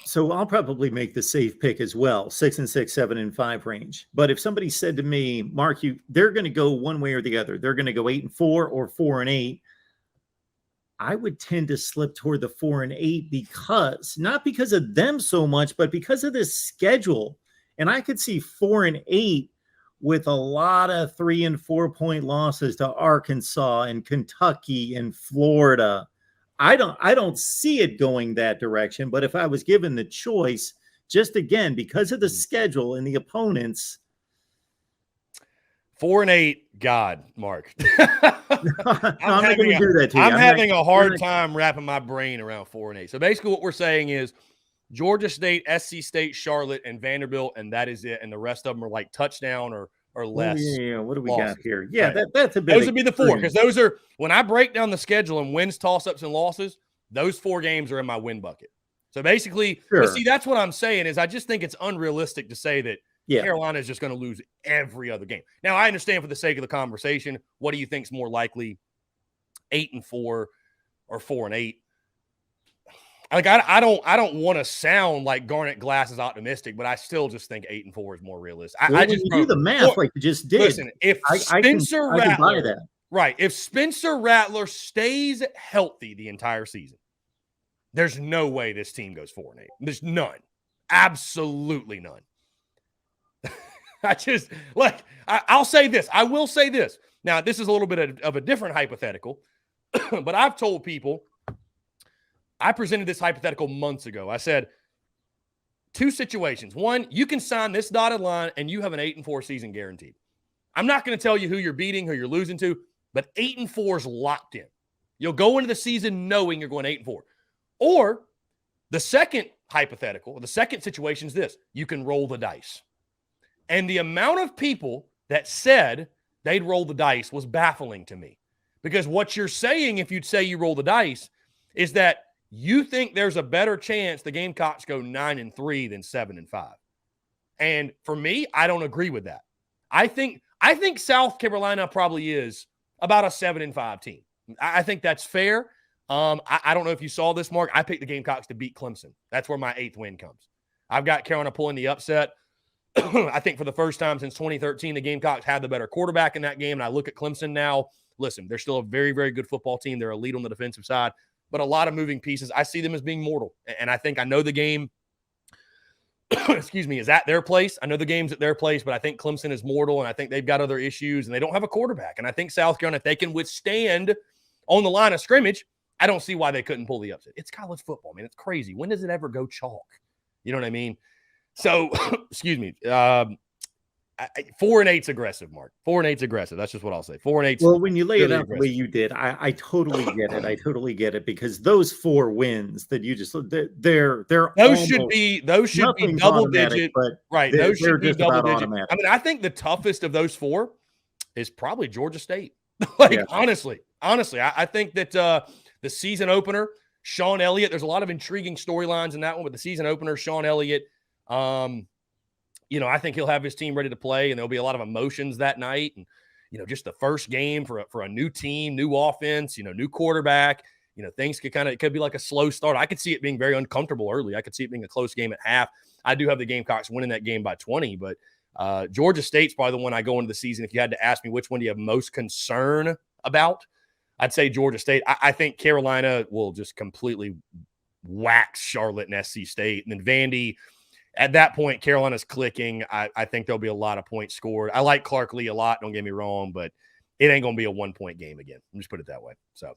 So I'll probably make the safe pick as well, 6-6, 7-5 range. But if somebody said to me, Mark, they're going to go one way or the other, they're going to go 8-4 or 4-8, I would tend to slip toward the 4-8 because not because of them so much, but because of this schedule. And I could see 4-8 with a lot of 3 and 4 point losses to Arkansas and Kentucky and Florida. I don't see it going that direction, but if I was given the choice, just again, because of the schedule and the opponents. 4-8, God, Mark. I'm not going to do that to you. I'm having a hard time wrapping my brain around 4-8. So basically what we're saying is Georgia State, SC State, Charlotte, and Vanderbilt, and that is it. And the rest of them are like touchdown or less. Yeah. What do we losses. got here? Yeah, right. that's a bit. Those would be the 4, because those are, when I break down the schedule and wins, toss-ups, and losses, those 4 games are in my win bucket. So basically, sure. But see, that's what I'm saying is I just think it's unrealistic to say that Carolina is just going to lose every other game. Now, I understand for the sake of the conversation, what do you think is more likely, 8-4 or 4-8? Like I don't want to sound like Garnet Glass is optimistic, but I still just think 8-4 is more realistic. I just do the math like you just did. Listen, if Spencer Rattler, I can buy that. Right, if Spencer Rattler stays healthy the entire season, there's no way this team goes 4-8. There's none, absolutely none. I just like I'll say this. I will say this. Now, this is a little bit of a different hypothetical, but I've told people. I presented this hypothetical months ago. I said 2 situations. One, you can sign this dotted line and you have an 8-4 season guaranteed. I'm not going to tell you who you're beating, who you're losing to, but 8-4 is locked in. You'll go into the season knowing you're going 8-4. Or the second hypothetical, the second situation is this. You can roll the dice. And the amount of people that said they'd roll the dice was baffling to me. Because what you're saying, if you'd say you roll the dice, is that you think there's a better chance the Gamecocks go 9-3 than 7-5. And for me, I don't agree with that. I think South Carolina probably is about a 7-5 team. I think that's fair. I don't know if you saw this, Mark. I picked the Gamecocks to beat Clemson. That's where my 8th win comes. I've got Carolina pulling the upset. I think for the first time since 2013, the Gamecocks had the better quarterback in that game. And I look at Clemson now. Listen, they're still a very, very good football team. They're elite on the defensive side, but a lot of moving pieces. I see them as being mortal. And I think I know the game, is at their place. I know the game's at their place, but I think Clemson is mortal, and I think they've got other issues, and they don't have a quarterback. And I think South Carolina, if they can withstand on the line of scrimmage, I don't see why they couldn't pull the upset. It's college football, man. It's crazy. When does it ever go chalk? You know what I mean? So, 4-8's aggressive, Mark. 4-8's aggressive. That's just what I'll say. 4-8's. Well, when you lay it out the way you did, I totally get it. I totally get it, because those 4 wins that you just they're those should be double digit, right? Those should be double digit. Automatic. I mean, I think the toughest of those 4 is probably Georgia State. Honestly, I think that the season opener, Sean Elliott. There's a lot of intriguing storylines in that one, but the season opener, Sean Elliott. I think he'll have his team ready to play, and there'll be a lot of emotions that night. And, just the first game for a new team, new offense, new quarterback, things it could be like a slow start. I could see it being very uncomfortable early. I could see it being a close game at half. I do have the Gamecocks winning that game by 20, but Georgia State's probably the one I go into the season. If you had to ask me which one do you have most concern about, I'd say Georgia State. I think Carolina will just completely wax Charlotte and SC State. And then Vandy, at that point, Carolina's clicking. I think there'll be a lot of points scored. I like Clark Lee a lot, don't get me wrong, but it ain't going to be a 1-point game again. Let me just put it that way. So